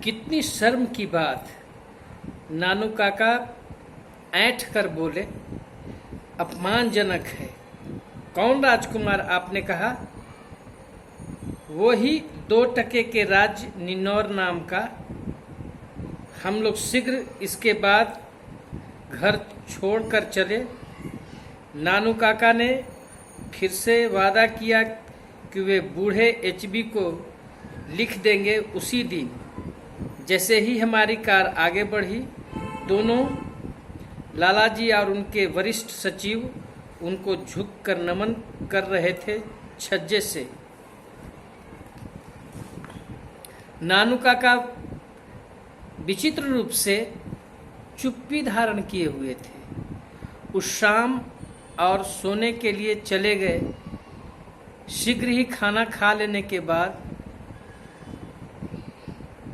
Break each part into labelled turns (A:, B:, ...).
A: कितनी शर्म की बात। नानू काका ऐंठ कर बोले, अपमानजनक है। कौन राजकुमार आपने कहा? वो ही 2 टके के राज्य निन्नौर नाम का। हम लोग शीघ्र इसके बाद घर छोड़कर चले। नानू काका ने फिर से वादा किया कि वे बूढ़े एचबी को लिख देंगे उसी दिन। जैसे ही हमारी कार आगे बढ़ी, दोनों लालाजी और उनके वरिष्ठ सचिव उनको झुककर नमन कर रहे थे छज्जे से। नानू काका विचित्र रूप से चुप्पी धारण किए हुए थे। उस शाम और सोने के लिए चले गए। शीघ्र ही खाना खा लेने के बाद,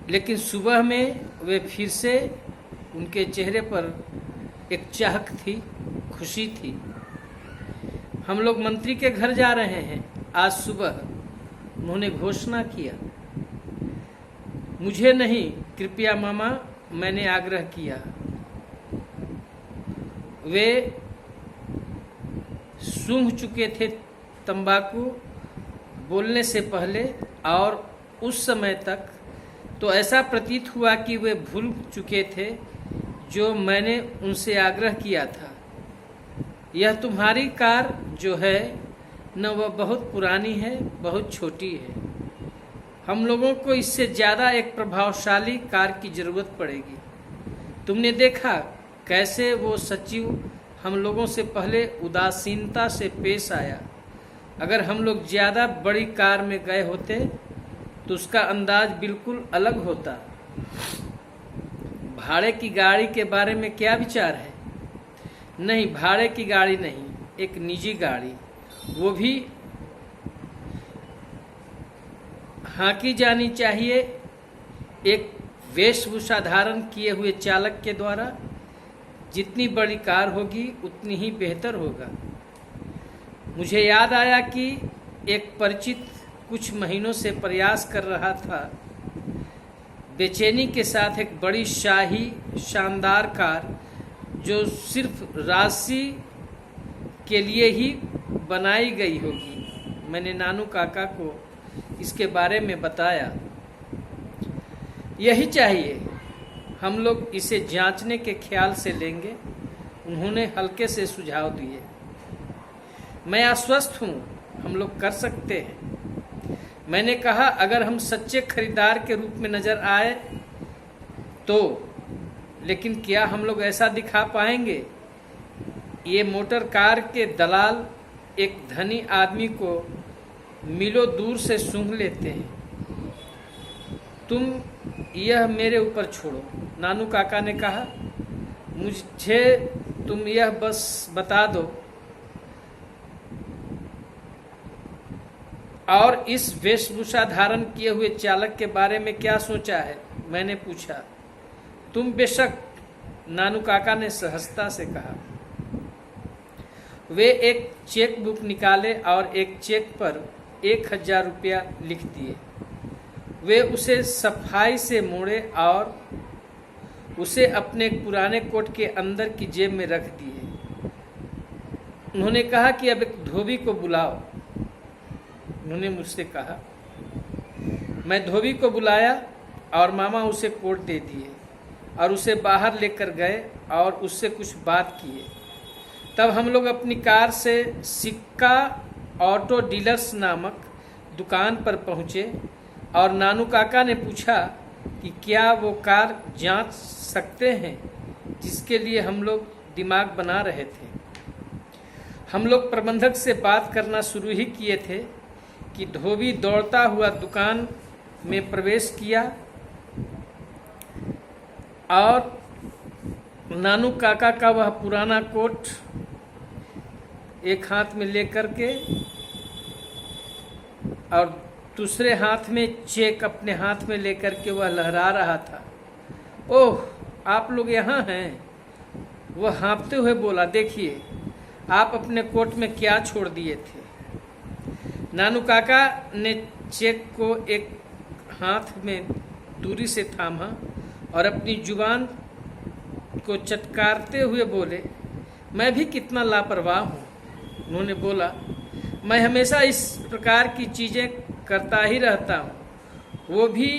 A: लेकिन सुबह में वे फिर से, उनके चेहरे पर एक चाहक थी, खुशी थी। हम लोग मंत्री के घर जा रहे हैं आज सुबह, उन्होंने घोषणा किया। मुझे नहीं, कृपया मामा, मैंने आग्रह किया। वे सूंघ चुके थे तंबाकू बोलने से पहले, और उस समय तक तो ऐसा प्रतीत हुआ कि वे भूल चुके थे जो मैंने उनसे आग्रह किया था। यह तुम्हारी कार जो है न, वह बहुत पुरानी है, बहुत छोटी है। हम लोगों को इससे ज़्यादा एक प्रभावशाली कार की ज़रूरत पड़ेगी। तुमने देखा कैसे वो सचिव हम लोगों से पहले उदासीनता से पेश आया। अगर हम लोग ज़्यादा बड़ी कार में गए होते तो उसका अंदाज बिल्कुल अलग होता। भाड़े की गाड़ी के बारे में क्या विचार है? नहीं, भाड़े की गाड़ी नहीं, एक निजी गाड़ी, वो भी हाँकी जानी चाहिए, एक वेशभूषा धारण किए हुए चालक के द्वारा। जितनी बड़ी कार होगी उतनी ही बेहतर होगा। मुझे याद आया कि एक परिचित कुछ महीनों से प्रयास कर रहा था बेचैनी के साथ एक बड़ी शाही शानदार कार, जो सिर्फ राशि के लिए ही बनाई गई होगी। मैंने नानू काका को इसके बारे में बताया। यही चाहिए, हम लोग इसे जांचने के ख्याल से लेंगे, उन्होंने हल्के से सुझाव दिए। मैं आश्वस्त हूँ, हम लोग कर सकते हैं। मैंने कहा, अगर हम सच्चे खरीदार के रूप में नजर आए तो, लेकिन क्या हम लोग ऐसा दिखा पाएंगे? ये मोटर कार के दलाल एक धनी आदमी को मीलों दूर से सूंघ लेते हैं। तुम यह मेरे ऊपर छोड़ो, नानू काका ने कहा। मुझे तुम यह बस बता दो, और इस वेशभूषा धारण किए हुए चालक के बारे में क्या सोचा है? मैंने पूछा। तुम बेशक, नानू काका ने सहजता से कहा। वे एक चेक बुक निकाले और एक चेक पर 1000 रुपया लिख दिए। वे उसे सफाई से मोड़े और उसे अपने पुराने कोट के अंदर की जेब में रख दिए। उन्होंने कहा कि अब एक धोबी को बुलाओ। उन्होंने मुझसे कहा। मैं धोबी को बुलाया और मामा उसे कोट दे दिए और उसे बाहर लेकर गए और उससे कुछ बात किए। तब हम लोग अपनी कार से सिक्का ऑटो डीलर्स नामक दुकान पर पहुंचे और नानू काका ने पूछा कि क्या वो कार जांच सकते हैं, जिसके लिए हम लोग दिमाग बना रहे थे। हम लोग प्रबंधक से बात करना शुरू ही किए थे कि धोबी दौड़ता हुआ दुकान में प्रवेश किया और नानू काका का वह पुराना कोट एक हाथ में लेकर के और दूसरे हाथ में चेक अपने हाथ में लेकर के वह लहरा रहा था। ओह, आप लोग यहाँ हैं? वह हाँफते हुए बोला, देखिए आप अपने कोट में क्या छोड़ दिए थे। नानू काका ने चेक को एक हाथ में दूरी से थामा और अपनी जुबान को चटकारते हुए बोले, मैं भी कितना लापरवाह हूँ। उन्होंने बोला, मैं हमेशा इस प्रकार की चीज़ें करता ही रहता हूँ, वो भी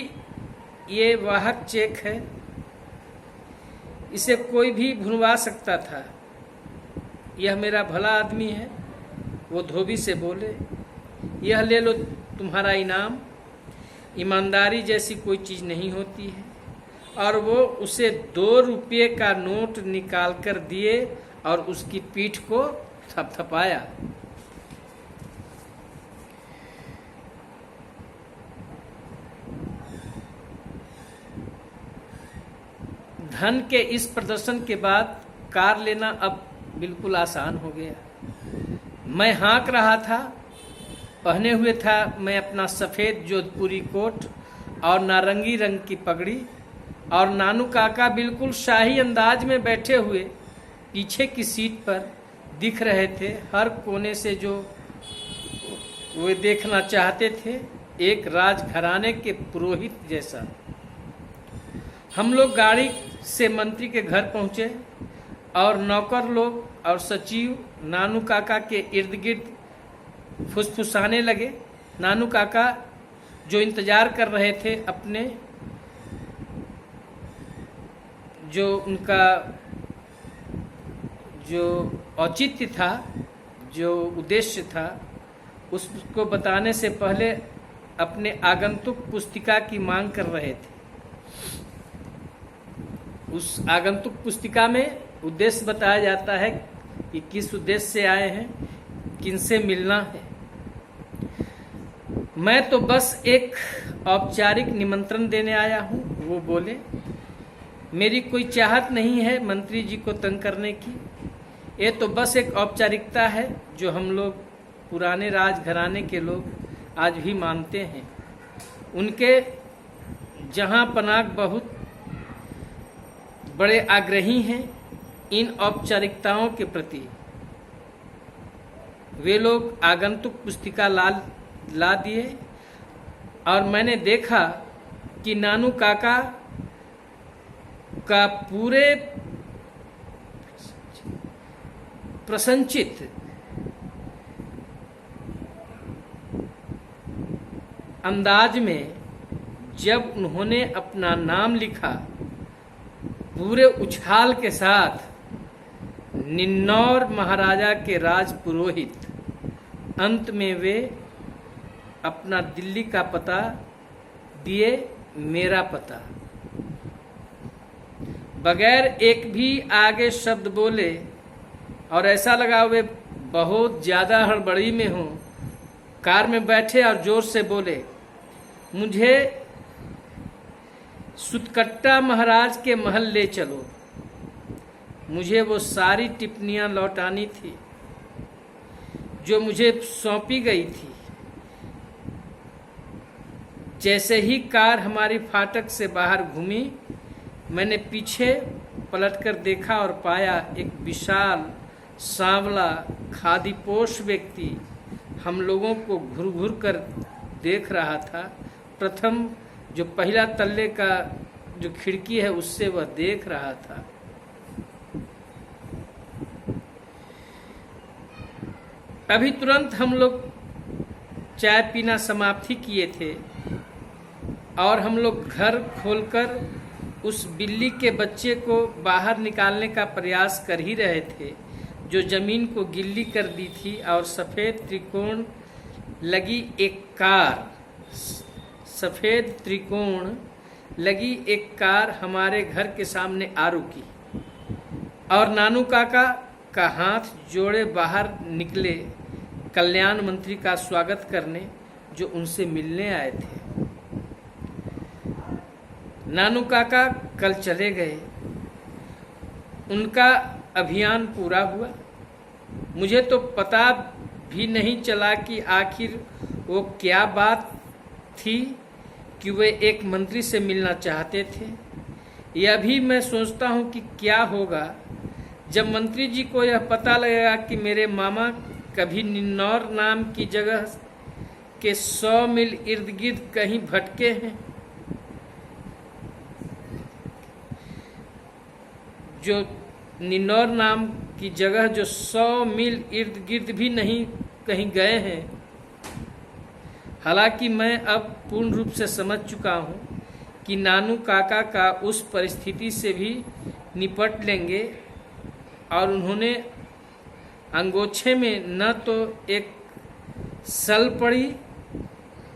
A: ये वाहक चेक है, इसे कोई भी भुनवा सकता था। यह मेरा भला आदमी है। वो धोबी से बोले, यह ले लो तुम्हारा इनाम। ईमानदारी जैसी कोई चीज़ नहीं होती है। और वो उसे 2 रुपये का नोट निकाल कर दिए और उसकी पीठ को थपथपाया। धन के इस प्रदर्शन के बाद कार लेना अब बिल्कुल आसान हो गया। मैं हाँक रहा था। पहने हुए था मैं अपना सफ़ेद जोधपुरी कोट और नारंगी रंग की पगड़ी, और नानू काका बिल्कुल शाही अंदाज में बैठे हुए पीछे की सीट पर दिख रहे थे। हर कोने से जो वे देखना चाहते थे, एक राजघराने के पुरोहित जैसा। हम लोग गाड़ी से मंत्री के घर पहुंचे और नौकर लोग और सचिव नानू काका के इर्द गिर्द फुसफुसाने लगे। नानू काका जो इंतजार कर रहे थे, अपने जो उनका जो औचित्य था, जो उद्देश्य था, उसको बताने से पहले अपने आगंतुक पुस्तिका की मांग कर रहे थे। उस आगंतुक पुस्तिका में उद्देश्य बताया जाता है कि किस उद्देश्य से आए हैं, किनसे मिलना है। मैं तो बस एक औपचारिक निमंत्रण देने आया हूँ। वो बोले, मेरी कोई चाहत नहीं है मंत्री जी को तंग करने की। ये तो बस एक औपचारिकता है जो हम लोग पुराने राजघराने के लोग आज भी मानते हैं। उनके जहाँ पनाह बहुत बड़े आग्रही हैं इन औपचारिकताओं के प्रति। वे लोग आगंतुक पुस्तिका ला दिए और मैंने देखा कि नानू काका का पूरे प्रसन्नचित अंदाज में जब उन्होंने अपना नाम लिखा, पूरे उछाल के साथ निन्नौर महाराजा के राजपुरोहित, अंत में वे अपना दिल्ली का पता दिए, मेरा पता, बगैर एक भी आगे शब्द बोले। और ऐसा लगा वे बहुत ज़्यादा हड़बड़ी में हों। कार में बैठे और जोर से बोले, मुझे सुतकट्टा महाराज के महल ले चलो, मुझे वो सारी टिप्पणियाँ लौटानी थी जो मुझे सौंपी गई थी। जैसे ही कार हमारी फाटक से बाहर घूमी, मैंने पीछे पलटकर देखा और पाया एक विशाल सांवला खादीपोश व्यक्ति हम लोगों को घूर घूर कर देख रहा था। प्रथम जो पहला तल्ले का जो खिड़की है उससे वह देख रहा था। अभी तुरंत हम लोग चाय पीना समाप्ति किए थे और हम लोग घर खोलकर उस बिल्ली के बच्चे को बाहर निकालने का प्रयास कर ही रहे थे जो जमीन को गिल्ली कर दी थी। और सफ़ेद त्रिकोण लगी एक कार हमारे घर के सामने आ रुकी और नानू काका का हाथ जोड़े बाहर निकले कल्याण मंत्री का स्वागत करने, जो उनसे मिलने आए थे। नानू काका कल चले गए, उनका अभियान पूरा हुआ। मुझे तो पता भी नहीं चला कि आखिर वो क्या बात थी कि वे एक मंत्री से मिलना चाहते थे। यह भी मैं सोचता हूँ कि क्या होगा जब मंत्री जी को यह पता लगेगा कि मेरे मामा कभी निन्नौर नाम की जगह के 100 मील इर्द गिर्द कहीं भटके हैं। जो निन्नौर नाम की जगह जो 100 मील इर्द गिर्द भी नहीं कहीं गए हैं। हालांकि मैं अब पूर्ण रूप से समझ चुका हूँ कि नानू काका का उस परिस्थिति से भी निपट लेंगे, और उन्होंने अंगोछे में न तो एक सल पड़ी,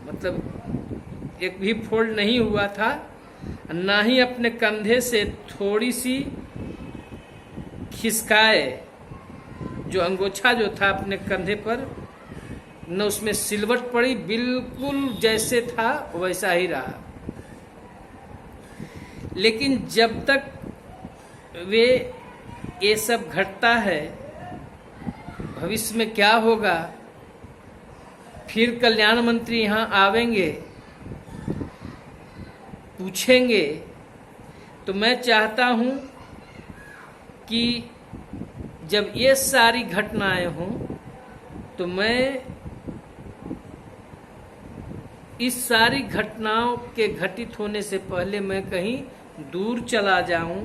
A: मतलब एक भी फोल्ड नहीं हुआ था, ना ही अपने कंधे से थोड़ी सी खिसकाए, जो अंगोछा जो था अपने कंधे पर, न उसमें सिलवट पड़ी, बिल्कुल जैसे था वैसा ही रहा। लेकिन जब तक वे ये सब घटता है, भविष्य में क्या होगा, फिर कल्याण मंत्री यहाँ आवेंगे, पूछेंगे, तो मैं चाहता हूँ कि जब ये सारी घटनाएं हों तो मैं इस सारी घटनाओं के घटित होने से पहले मैं कहीं दूर चला जाऊं,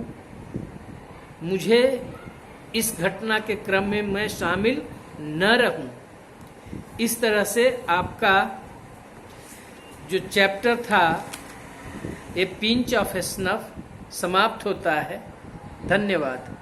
A: मुझे इस घटना के क्रम में मैं शामिल न रहूं। इस तरह से आपका जो चैप्टर था ए पिंच ऑफ स्नफ समाप्त होता है। धन्यवाद।